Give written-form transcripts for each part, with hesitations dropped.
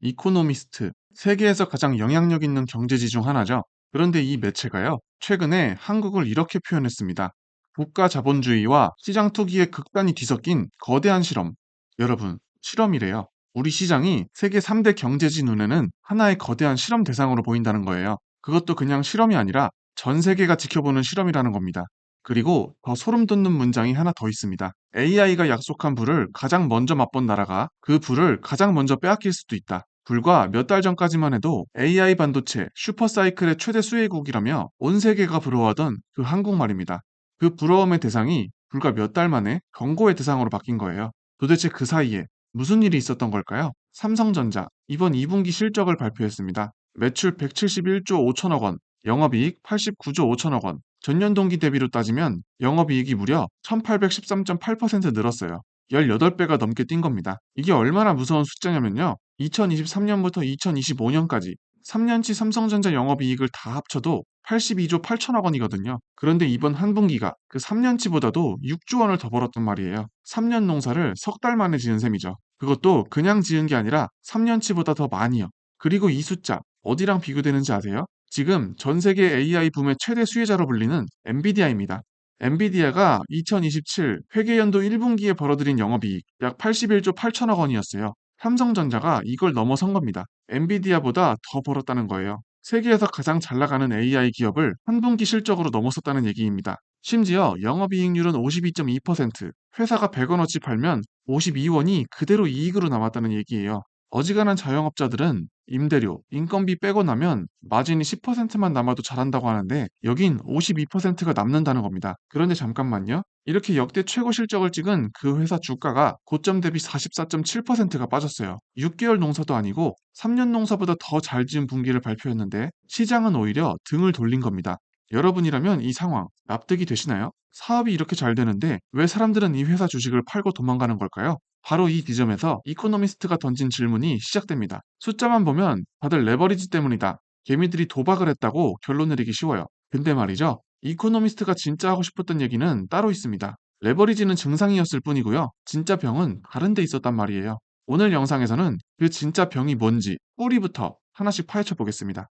이코노미스트, 세계에서 가장 영향력 있는 경제지 중 하나죠. 그런데 이 매체가요, 최근에 한국을 이렇게 표현했습니다. 국가 자본주의와 시장 투기의 극단이 뒤섞인 거대한 실험. 여러분, 실험이래요. 우리 시장이 세계 3대 경제지 눈에는 하나의 거대한 실험 대상으로 보인다는 거예요. 그것도 그냥 실험이 아니라 전 세계가 지켜보는 실험이라는 겁니다. 그리고 더 소름 돋는 문장이 하나 더 있습니다. AI가 약속한 부를 가장 먼저 맛본 나라가 그 부를 가장 먼저 빼앗길 수도 있다. 불과 몇 달 전까지만 해도 AI 반도체 슈퍼사이클의 최대 수혜국이라며 온 세계가 부러워하던 그 한국말입니다. 그 부러움의 대상이 불과 몇 달 만에 경고의 대상으로 바뀐 거예요. 도대체 그 사이에 무슨 일이 있었던 걸까요? 삼성전자 이번 2분기 실적을 발표했습니다. 매출 171조 5천억 원, 영업이익 89조 5천억 원, 전년 동기 대비로 따지면 영업이익이 무려 1813.8% 늘었어요. 18배가 넘게 뛴 겁니다. 이게 얼마나 무서운 숫자냐면요. 2023년부터 2025년까지 3년치 삼성전자 영업이익을 다 합쳐도 82조 8천억 원이거든요. 그런데 이번 한 분기가 그 3년치보다도 6조 원을 더 벌었단 말이에요. 3년 농사를 석 달 만에 지은 셈이죠. 그것도 그냥 지은 게 아니라 3년치보다 더 많이요. 그리고 이 숫자 어디랑 비교되는지 아세요? 지금 전 세계 AI 붐의 최대 수혜자로 불리는 엔비디아입니다. 엔비디아가 2027 회계연도 1분기에 벌어들인 영업이익 약 81조 8천억 원이었어요. 삼성전자가 이걸 넘어선 겁니다. 엔비디아보다 더 벌었다는 거예요. 세계에서 가장 잘 나가는 AI 기업을 한 분기 실적으로 넘어섰다는 얘기입니다. 심지어 영업이익률은 52.2%, 회사가 100원어치 팔면 52원이 그대로 이익으로 남았다는 얘기예요. 어지간한 자영업자들은 임대료, 인건비 빼고 나면 마진이 10%만 남아도 잘한다고 하는데 여긴 52%가 남는다는 겁니다. 그런데 잠깐만요. 이렇게 역대 최고 실적을 찍은 그 회사 주가가 고점 대비 44.7%가 빠졌어요. 6개월 농사도 아니고 3년 농사보다 더 잘 지은 분기를 발표했는데 시장은 오히려 등을 돌린 겁니다. 여러분이라면 이 상황 납득이 되시나요? 사업이 이렇게 잘 되는데 왜 사람들은 이 회사 주식을 팔고 도망가는 걸까요? 바로 이 지점에서 이코노미스트가 던진 질문이 시작됩니다. 숫자만 보면 다들 레버리지 때문이다. 개미들이 도박을 했다고 결론 내리기 쉬워요. 근데 말이죠. 이코노미스트가 진짜 하고 싶었던 얘기는 따로 있습니다. 레버리지는 증상이었을 뿐이고요. 진짜 병은 다른 데 있었단 말이에요. 오늘 영상에서는 그 진짜 병이 뭔지 뿌리부터 하나씩 파헤쳐 보겠습니다.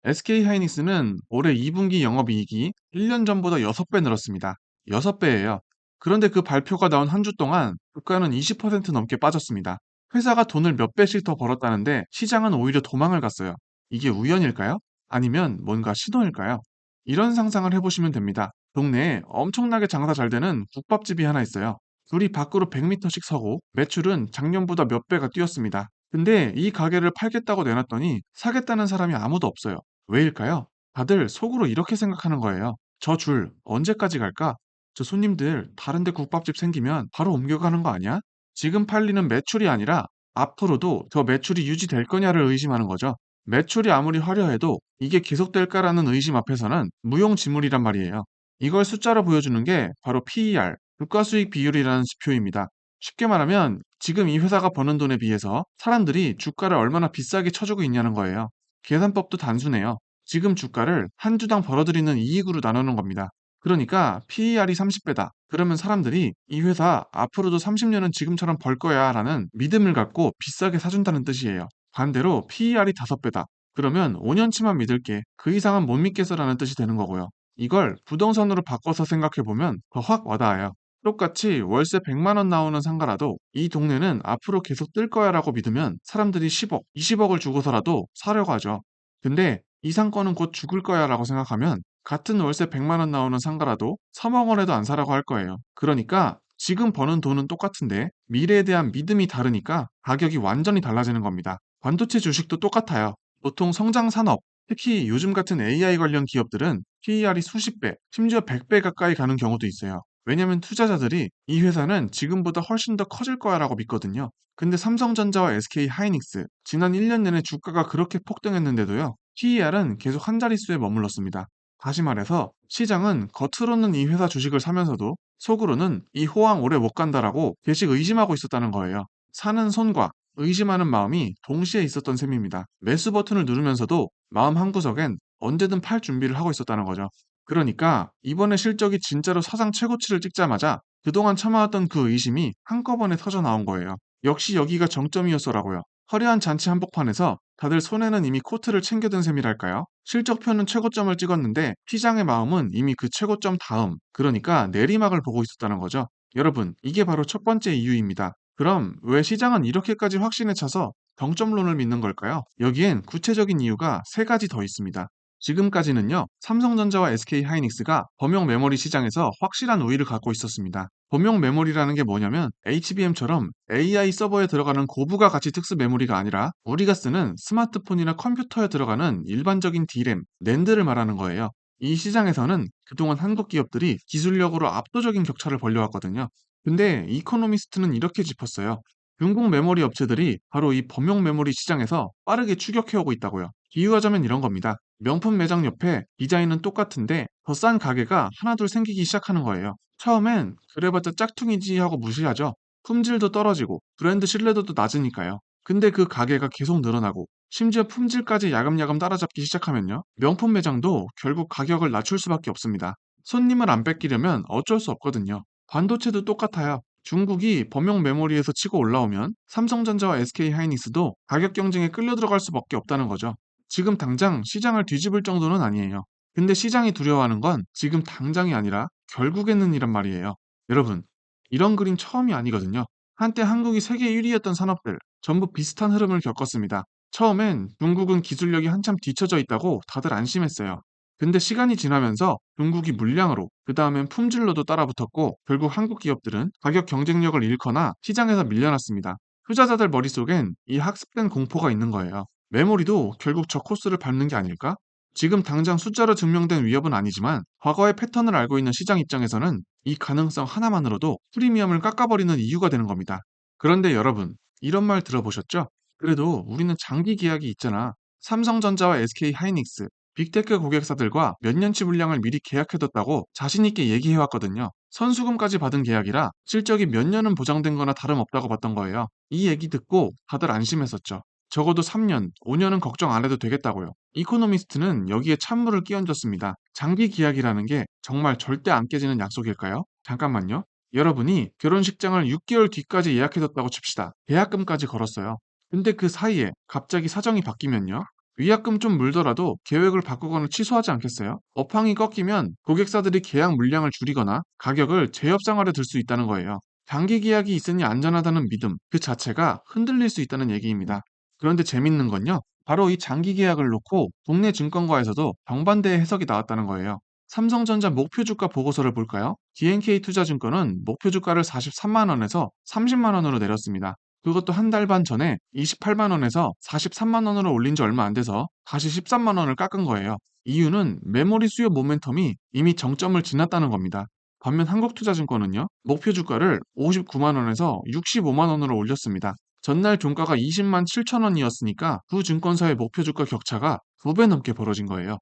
SK하이닉스는 올해 2분기 영업이익이 1년 전보다 6배 늘었습니다. 6배예요. 그런데 그 발표가 나온 한 주 동안 주가는 20% 넘게 빠졌습니다. 회사가 돈을 몇 배씩 더 벌었다는데 시장은 오히려 도망을 갔어요. 이게 우연일까요? 아니면 뭔가 시도일까요? 이런 상상을 해보시면 됩니다. 동네에 엄청나게 장사 잘 되는 국밥집이 하나 있어요. 둘이 밖으로 100m씩 서고 매출은 작년보다 몇 배가 뛰었습니다. 근데 이 가게를 팔겠다고 내놨더니 사겠다는 사람이 아무도 없어요. 왜일까요? 다들 속으로 이렇게 생각하는 거예요. 저 줄 언제까지 갈까? 저 손님들 다른 데 국밥집 생기면 바로 옮겨가는 거 아니야? 지금 팔리는 매출이 아니라 앞으로도 더 매출이 유지될 거냐를 의심하는 거죠. 매출이 아무리 화려해도 이게 계속될까라는 의심 앞에서는 무용지물이란 말이에요. 이걸 숫자로 보여주는 게 바로 PER, 주가수익 비율이라는 지표입니다. 쉽게 말하면 지금 이 회사가 버는 돈에 비해서 사람들이 주가를 얼마나 비싸게 쳐주고 있냐는 거예요. 계산법도 단순해요. 지금 주가를 한 주당 벌어들이는 이익으로 나누는 겁니다. 그러니까 PER이 30배다. 그러면 사람들이 이 회사 앞으로도 30년은 지금처럼 벌 거야 라는 믿음을 갖고 비싸게 사준다는 뜻이에요. 반대로 PER이 5배다. 그러면 5년치만 믿을게. 그 이상은 못 믿겠어라는 뜻이 되는 거고요. 이걸 부동산으로 바꿔서 생각해보면 더 확 와닿아요. 똑같이 월세 100만 원 나오는 상가라도 이 동네는 앞으로 계속 뜰 거야라고 믿으면 사람들이 10억, 20억을 주고서라도 사려고 하죠. 근데 이 상권은 곧 죽을 거야라고 생각하면 같은 월세 100만 원 나오는 상가라도 3억 원에도 안 사라고 할 거예요. 그러니까 지금 버는 돈은 똑같은데 미래에 대한 믿음이 다르니까 가격이 완전히 달라지는 겁니다. 반도체 주식도 똑같아요. 보통 성장 산업, 특히 요즘 같은 AI 관련 기업들은 PER이 수십 배, 심지어 100배 가까이 가는 경우도 있어요. 왜냐면 투자자들이 이 회사는 지금보다 훨씬 더 커질 거야라고 믿거든요. 근데 삼성전자와 SK하이닉스, 지난 1년 내내 주가가 그렇게 폭등했는데도요. PER은 계속 한 자릿수에 머물렀습니다. 다시 말해서 시장은 겉으로는 이 회사 주식을 사면서도 속으로는 이 호황 오래 못 간다라고 계속 의심하고 있었다는 거예요. 사는 손과 의심하는 마음이 동시에 있었던 셈입니다. 매수 버튼을 누르면서도 마음 한구석엔 언제든 팔 준비를 하고 있었다는 거죠. 그러니까 이번에 실적이 진짜로 사상 최고치를 찍자마자 그동안 참아왔던 그 의심이 한꺼번에 터져 나온 거예요. 역시 여기가 정점이었어라고요. 화려한 잔치 한복판에서 다들 손에는 이미 코트를 챙겨든 셈이랄까요? 실적표는 최고점을 찍었는데 시장의 마음은 이미 그 최고점 다음, 그러니까 내리막을 보고 있었다는 거죠. 여러분, 이게 바로 첫 번째 이유입니다. 그럼 왜 시장은 이렇게까지 확신에 차서 정점론을 믿는 걸까요? 여기엔 구체적인 이유가 세 가지 더 있습니다. 지금까지는요, 삼성전자와 SK하이닉스가 범용 메모리 시장에서 확실한 우위를 갖고 있었습니다. 범용 메모리라는 게 뭐냐면 HBM처럼 AI 서버에 들어가는 고부가 가치 특수 메모리가 아니라 우리가 쓰는 스마트폰이나 컴퓨터에 들어가는 일반적인 D램, 낸드를 말하는 거예요. 이 시장에서는 그동안 한국 기업들이 기술력으로 압도적인 격차를 벌려왔거든요. 근데 이코노미스트는 이렇게 짚었어요. 중국 메모리 업체들이 바로 이 범용 메모리 시장에서 빠르게 추격해오고 있다고요. 비유하자면 이런 겁니다. 명품 매장 옆에 디자인은 똑같은데 더 싼 가게가 하나둘 생기기 시작하는 거예요. 처음엔 그래봤자 짝퉁이지 하고 무시하죠. 품질도 떨어지고 브랜드 신뢰도도 낮으니까요. 근데 그 가게가 계속 늘어나고 심지어 품질까지 야금야금 따라잡기 시작하면요. 명품 매장도 결국 가격을 낮출 수밖에 없습니다. 손님을 안 뺏기려면 어쩔 수 없거든요. 반도체도 똑같아요. 중국이 범용 메모리에서 치고 올라오면 삼성전자와 SK하이닉스도 가격 경쟁에 끌려 들어갈 수밖에 없다는 거죠. 지금 당장 시장을 뒤집을 정도는 아니에요. 근데 시장이 두려워하는 건 지금 당장이 아니라 결국에는 이란 말이에요. 여러분, 이런 그림 처음이 아니거든요. 한때 한국이 세계 1위였던 산업들 전부 비슷한 흐름을 겪었습니다. 처음엔 중국은 기술력이 한참 뒤처져 있다고 다들 안심했어요. 근데 시간이 지나면서 중국이 물량으로, 그 다음엔 품질로도 따라붙었고 결국 한국 기업들은 가격 경쟁력을 잃거나 시장에서 밀려났습니다. 투자자들 머릿속엔 이 학습된 공포가 있는 거예요. 메모리도 결국 저 코스를 밟는 게 아닐까? 지금 당장 숫자로 증명된 위협은 아니지만 과거의 패턴을 알고 있는 시장 입장에서는 이 가능성 하나만으로도 프리미엄을 깎아버리는 이유가 되는 겁니다. 그런데 여러분, 이런 말 들어보셨죠? 그래도 우리는 장기 계약이 있잖아. 삼성전자와 SK하이닉스, 빅테크 고객사들과 몇 년치 물량을 미리 계약해뒀다고 자신있게 얘기해왔거든요. 선수금까지 받은 계약이라 실적이 몇 년은 보장된 거나 다름없다고 봤던 거예요. 이 얘기 듣고 다들 안심했었죠. 적어도 3년, 5년은 걱정 안 해도 되겠다고요. 이코노미스트는 여기에 찬물을 끼얹었습니다. 장기 계약이라는 게 정말 절대 안 깨지는 약속일까요? 잠깐만요. 여러분이 결혼식장을 6개월 뒤까지 예약해뒀다고 칩시다. 계약금까지 걸었어요. 근데 그 사이에 갑자기 사정이 바뀌면요. 위약금 좀 물더라도 계획을 바꾸거나 취소하지 않겠어요? 업황이 꺾이면 고객사들이 계약 물량을 줄이거나 가격을 제협상하려 들 수 있다는 거예요. 장기 계약이 있으니 안전하다는 믿음 그 자체가 흔들릴 수 있다는 얘기입니다. 그런데 재밌는 건요. 바로 이 장기 계약을 놓고 국내 증권가에서도 정반대의 해석이 나왔다는 거예요. 삼성전자 목표 주가 보고서를 볼까요? DNK 투자증권은 목표 주가를 43만 원에서 30만 원으로 내렸습니다. 그것도 한 달 반 전에 28만 원에서 43만 원으로 올린 지 얼마 안 돼서 다시 13만 원을 깎은 거예요. 이유는 메모리 수요 모멘텀이 이미 정점을 지났다는 겁니다. 반면 한국투자증권은요, 목표 주가를 59만 원에서 65만 원으로 올렸습니다. 전날 종가가 20만 7천 원이었으니까 두 증권사의 목표 주가 격차가 2배 넘게 벌어진 거예요.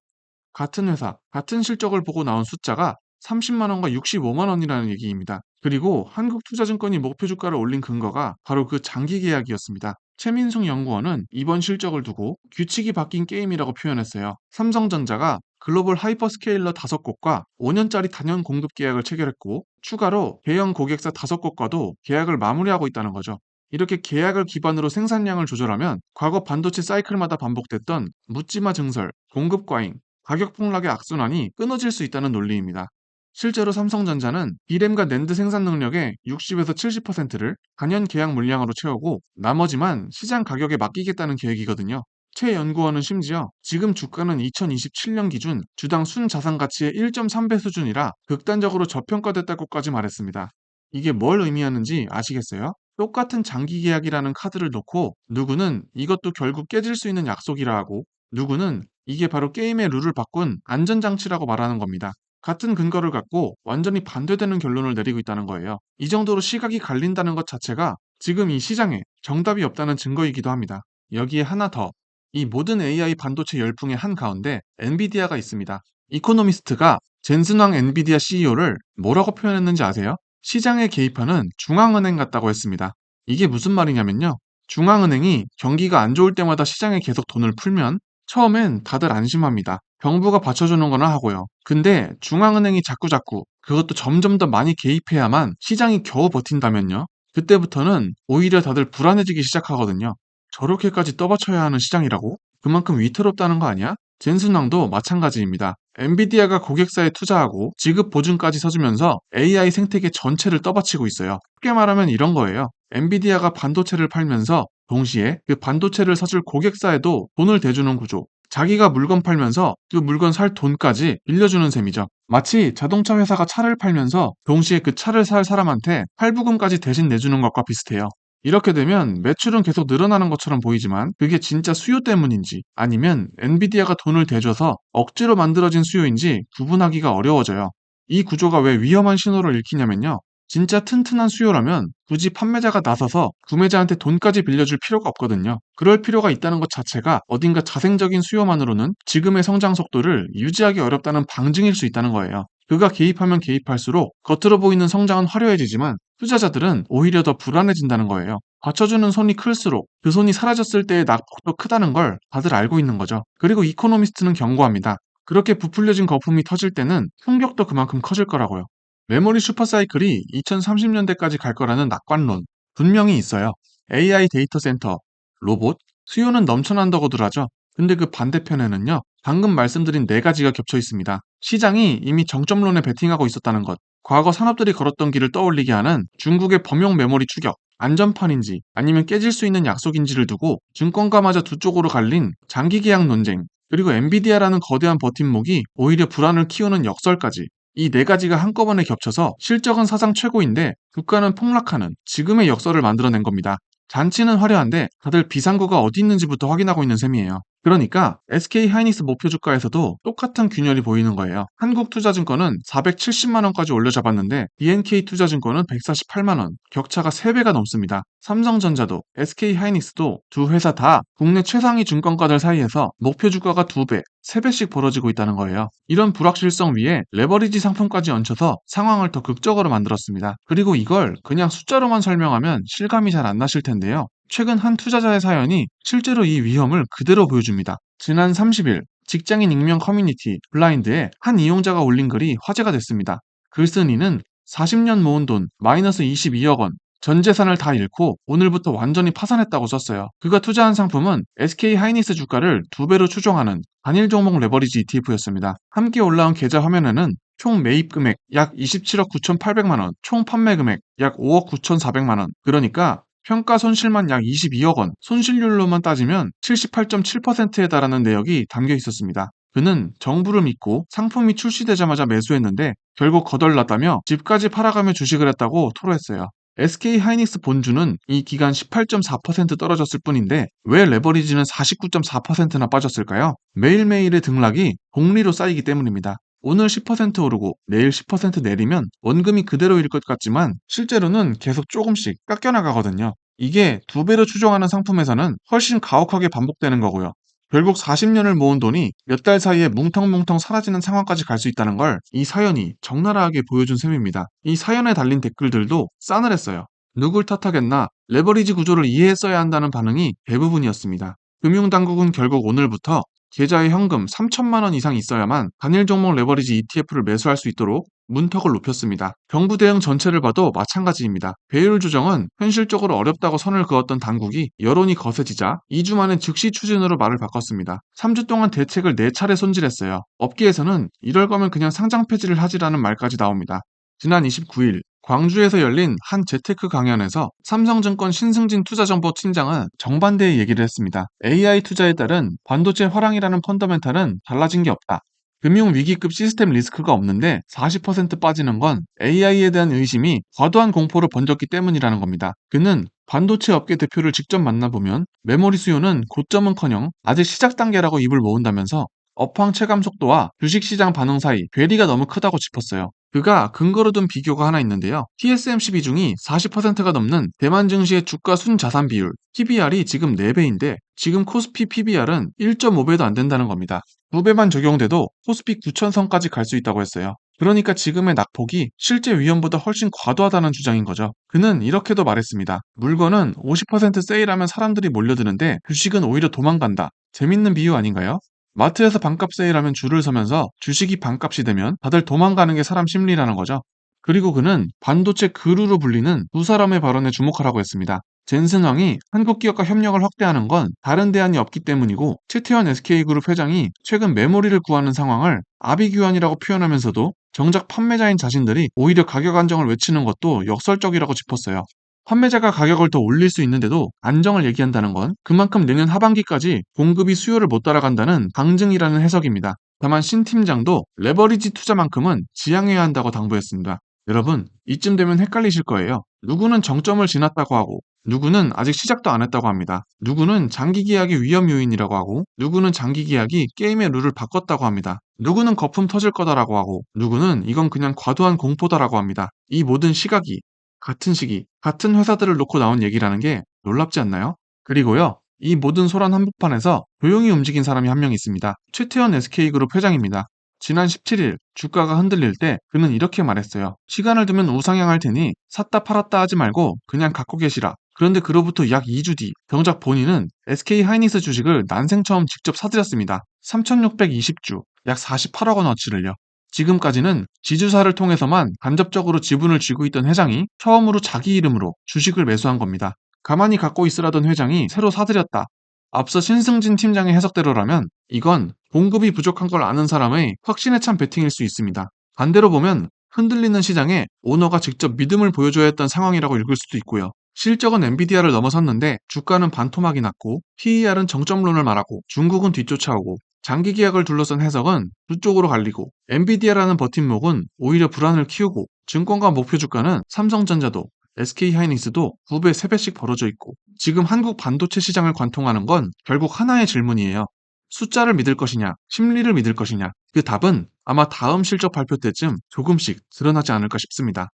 같은 회사, 같은 실적을 보고 나온 숫자가 30만 원과 65만 원이라는 얘기입니다. 그리고 한국투자증권이 목표 주가를 올린 근거가 바로 그 장기 계약이었습니다. 최민숙 연구원은 이번 실적을 두고 규칙이 바뀐 게임이라고 표현했어요. 삼성전자가 글로벌 하이퍼스케일러 5곳과 5년짜리 단연 공급 계약을 체결했고 추가로 대형 고객사 5곳과도 계약을 마무리하고 있다는 거죠. 이렇게 계약을 기반으로 생산량을 조절하면 과거 반도체 사이클마다 반복됐던 묻지마 증설, 공급 과잉, 가격 폭락의 악순환이 끊어질 수 있다는 논리입니다. 실제로 삼성전자는 D램과 낸드 생산 능력의 60에서 70%를 단연 계약 물량으로 채우고 나머지만 시장 가격에 맡기겠다는 계획이거든요. 최 연구원은 심지어 지금 주가는 2027년 기준 주당 순자산 가치의 1.3배 수준이라 극단적으로 저평가됐다고까지 말했습니다. 이게 뭘 의미하는지 아시겠어요? 똑같은 장기 계약이라는 카드를 놓고 누구는 이것도 결국 깨질 수 있는 약속이라 하고 누구는 이게 바로 게임의 룰을 바꾼 안전장치라고 말하는 겁니다. 같은 근거를 갖고 완전히 반대되는 결론을 내리고 있다는 거예요. 이 정도로 시각이 갈린다는 것 자체가 지금 이 시장에 정답이 없다는 증거이기도 합니다. 여기에 하나 더. 이 모든 AI 반도체 열풍의 한가운데 엔비디아가 있습니다. 이코노미스트가 젠슨왕 엔비디아 CEO를 뭐라고 표현했는지 아세요? 시장에 개입하는 중앙은행 같다고 했습니다. 이게 무슨 말이냐면요. 중앙은행이 경기가 안 좋을 때마다 시장에 계속 돈을 풀면 처음엔 다들 안심합니다. 정부가 받쳐주는 거나 하고요. 근데 중앙은행이 자꾸자꾸 그것도 점점 더 많이 개입해야만 시장이 겨우 버틴다면요. 그때부터는 오히려 다들 불안해지기 시작하거든요. 저렇게까지 떠받쳐야 하는 시장이라고? 그만큼 위태롭다는 거 아니야? 젠슨왕도 마찬가지입니다. 엔비디아가 고객사에 투자하고 지급 보증까지 서주면서 AI 생태계 전체를 떠받치고 있어요. 쉽게 말하면 이런 거예요. 엔비디아가 반도체를 팔면서 동시에 그 반도체를 사줄 고객사에도 돈을 대주는 구조. 자기가 물건 팔면서 그 물건 살 돈까지 빌려주는 셈이죠. 마치 자동차 회사가 차를 팔면서 동시에 그 차를 살 사람한테 할부금까지 대신 내주는 것과 비슷해요. 이렇게 되면 매출은 계속 늘어나는 것처럼 보이지만 그게 진짜 수요 때문인지 아니면 엔비디아가 돈을 대줘서 억지로 만들어진 수요인지 구분하기가 어려워져요. 이 구조가 왜 위험한 신호를 일으키냐면요. 진짜 튼튼한 수요라면 굳이 판매자가 나서서 구매자한테 돈까지 빌려줄 필요가 없거든요. 그럴 필요가 있다는 것 자체가 어딘가 자생적인 수요만으로는 지금의 성장 속도를 유지하기 어렵다는 방증일 수 있다는 거예요. 그가 개입하면 개입할수록 겉으로 보이는 성장은 화려해지지만 투자자들은 오히려 더 불안해진다는 거예요. 받쳐주는 손이 클수록 그 손이 사라졌을 때의 낙폭도 크다는 걸 다들 알고 있는 거죠. 그리고 이코노미스트는 경고합니다. 그렇게 부풀려진 거품이 터질 때는 충격도 그만큼 커질 거라고요. 메모리 슈퍼사이클이 2030년대까지 갈 거라는 낙관론 분명히 있어요. AI 데이터 센터, 로봇, 수요는 넘쳐난다고들 하죠. 근데 그 반대편에는요. 방금 말씀드린 네 가지가 겹쳐 있습니다. 시장이 이미 정점론에 베팅하고 있었다는 것, 과거 산업들이 걸었던 길을 떠올리게 하는 중국의 범용 메모리 추격, 안전판인지 아니면 깨질 수 있는 약속인지를 두고 증권가마저 두 쪽으로 갈린 장기 계약 논쟁, 그리고 엔비디아라는 거대한 버팀목이 오히려 불안을 키우는 역설까지 이 네 가지가 한꺼번에 겹쳐서 실적은 사상 최고인데 주가는 폭락하는 지금의 역설을 만들어낸 겁니다. 잔치는 화려한데 다들 비상구가 어디 있는지부터 확인하고 있는 셈이에요. 그러니까 SK 하이닉스 목표 주가에서도 똑같은 균열이 보이는 거예요. 한국투자증권은 470만 원까지 올려잡았는데 BNK 투자증권은 148만 원, 격차가 3배가 넘습니다. 삼성전자도 SK 하이닉스도 두 회사 다 국내 최상위 증권가들 사이에서 목표 주가가 2배, 3배씩 벌어지고 있다는 거예요. 이런 불확실성 위에 레버리지 상품까지 얹혀서 상황을 더 극적으로 만들었습니다. 그리고 이걸 그냥 숫자로만 설명하면 실감이 잘 안 나실 텐데요. 최근 한 투자자의 사연이 실제로 이 위험을 그대로 보여줍니다. 지난 30일 직장인 익명 커뮤니티 블라인드에 한 이용자가 올린 글이 화제가 됐습니다. 글쓴이는 40년 모은 돈 마이너스 22억 원, 전 재산을 다 잃고 오늘부터 완전히 파산했다고 썼어요. 그가 투자한 상품은 SK 하이닉스 주가를 2배로 추종하는 단일 종목 레버리지 ETF였습니다. 함께 올라온 계좌 화면에는 총 매입 금액 약 27억 9,800만 원, 총 판매 금액 약 5억 9,400만 원. 그러니까 평가 손실만 약 22억 원, 손실률로만 따지면 78.7%에 달하는 내역이 담겨 있었습니다. 그는 정부를 믿고 상품이 출시되자마자 매수했는데 결국 거덜났다며 집까지 팔아가며 주식을 했다고 토로했어요. SK 하이닉스 본주는 이 기간 18.4% 떨어졌을 뿐인데 왜 레버리지는 49.4%나 빠졌을까요? 매일매일의 등락이 복리로 쌓이기 때문입니다. 오늘 10% 오르고 내일 10% 내리면 원금이 그대로일 것 같지만 실제로는 계속 조금씩 깎여나가거든요. 이게 2배로 추정하는 상품에서는 훨씬 가혹하게 반복되는 거고요. 결국 40년을 모은 돈이 몇 달 사이에 뭉텅뭉텅 사라지는 상황까지 갈 수 있다는 걸 이 사연이 적나라하게 보여준 셈입니다. 이 사연에 달린 댓글들도 싸늘했어요. 누굴 탓하겠나 레버리지 구조를 이해했어야 한다는 반응이 대부분이었습니다. 금융당국은 결국 오늘부터 계좌에 현금 3천만 원 이상 있어야만 단일 종목 레버리지 ETF를 매수할 수 있도록 문턱을 높였습니다. 정부 대응 전체를 봐도 마찬가지입니다. 배율 조정은 현실적으로 어렵다고 선을 그었던 당국이 여론이 거세지자 2주 만에 즉시 추진으로 말을 바꿨습니다. 3주 동안 대책을 4차례 손질했어요. 업계에서는 이럴 거면 그냥 상장 폐지를 하지라는 말까지 나옵니다. 지난 29일 광주에서 열린 한 재테크 강연에서 삼성증권 신승진 투자정보 팀장은 정반대의 얘기를 했습니다. AI 투자에 따른 반도체 화랑이라는 펀더멘탈은 달라진 게 없다. 금융위기급 시스템 리스크가 없는데 40% 빠지는 건 AI에 대한 의심이 과도한 공포로 번졌기 때문이라는 겁니다. 그는 반도체 업계 대표를 직접 만나보면 메모리 수요는 고점은커녕 아직 시작 단계라고 입을 모은다면서 업황 체감 속도와 주식시장 반응 사이 괴리가 너무 크다고 짚었어요. 그가 근거로 둔 비교가 하나 있는데요. TSMC 비중이 40%가 넘는 대만 증시의 주가 순자산 비율, PBR이 지금 4배인데 지금 코스피 PBR은 1.5배도 안 된다는 겁니다. 2배만 적용돼도 코스피 9,000선까지 갈 수 있다고 했어요. 그러니까 지금의 낙폭이 실제 위험보다 훨씬 과도하다는 주장인 거죠. 그는 이렇게도 말했습니다. 물건은 50% 세일하면 사람들이 몰려드는데 주식은 오히려 도망간다. 재밌는 비유 아닌가요? 마트에서 반값 세일하면 줄을 서면서 주식이 반값이 되면 다들 도망가는 게 사람 심리라는 거죠. 그리고 그는 반도체 그루로 불리는 두 사람의 발언에 주목하라고 했습니다. 젠슨왕이 한국 기업과 협력을 확대하는 건 다른 대안이 없기 때문이고, 최태원 SK그룹 회장이 최근 메모리를 구하는 상황을 아비규환이라고 표현하면서도 정작 판매자인 자신들이 오히려 가격 안정을 외치는 것도 역설적이라고 짚었어요. 판매자가 가격을 더 올릴 수 있는데도 안정을 얘기한다는 건 그만큼 내년 하반기까지 공급이 수요를 못 따라간다는 방증이라는 해석입니다. 다만 신 팀장도 레버리지 투자만큼은 지양해야 한다고 당부했습니다. 여러분, 이쯤 되면 헷갈리실 거예요. 누구는 정점을 지났다고 하고, 누구는 아직 시작도 안 했다고 합니다. 누구는 장기 계약이 위험 요인이라고 하고, 누구는 장기 계약이 게임의 룰을 바꿨다고 합니다. 누구는 거품 터질 거다라고 하고, 누구는 이건 그냥 과도한 공포다라고 합니다. 이 모든 시각이 같은 시기, 같은 회사들을 놓고 나온 얘기라는 게 놀랍지 않나요? 그리고요, 이 모든 소란 한복판에서 조용히 움직인 사람이 한 명 있습니다. 최태원 SK그룹 회장입니다. 지난 17일 주가가 흔들릴 때 그는 이렇게 말했어요. 시간을 두면 우상향할 테니 샀다 팔았다 하지 말고 그냥 갖고 계시라. 그런데 그로부터 약 2주 뒤 정작 본인은 SK 하이닉스 주식을 난생 처음 직접 사들였습니다. 3,620주, 약 48억 원어치를요. 지금까지는 지주사를 통해서만 간접적으로 지분을 쥐고 있던 회장이 처음으로 자기 이름으로 주식을 매수한 겁니다. 가만히 갖고 있으라던 회장이 새로 사들였다. 앞서 신승진 팀장의 해석대로라면 이건 공급이 부족한 걸 아는 사람의 확신에 찬 베팅일 수 있습니다. 반대로 보면 흔들리는 시장에 오너가 직접 믿음을 보여줘야 했던 상황이라고 읽을 수도 있고요. 실적은 엔비디아를 넘어섰는데 주가는 반토막이 났고 PER은 정점론을 말하고 중국은 뒤쫓아오고 장기 계약을 둘러싼 해석은 두 쪽으로 갈리고 엔비디아라는 버팀목은 오히려 불안을 키우고 증권가 목표 주가는 삼성전자도 SK하이닉스도 2배, 3배씩 벌어져 있고 지금 한국 반도체 시장을 관통하는 건 결국 하나의 질문이에요. 숫자를 믿을 것이냐, 심리를 믿을 것이냐. 그 답은 아마 다음 실적 발표 때쯤 조금씩 드러나지 않을까 싶습니다.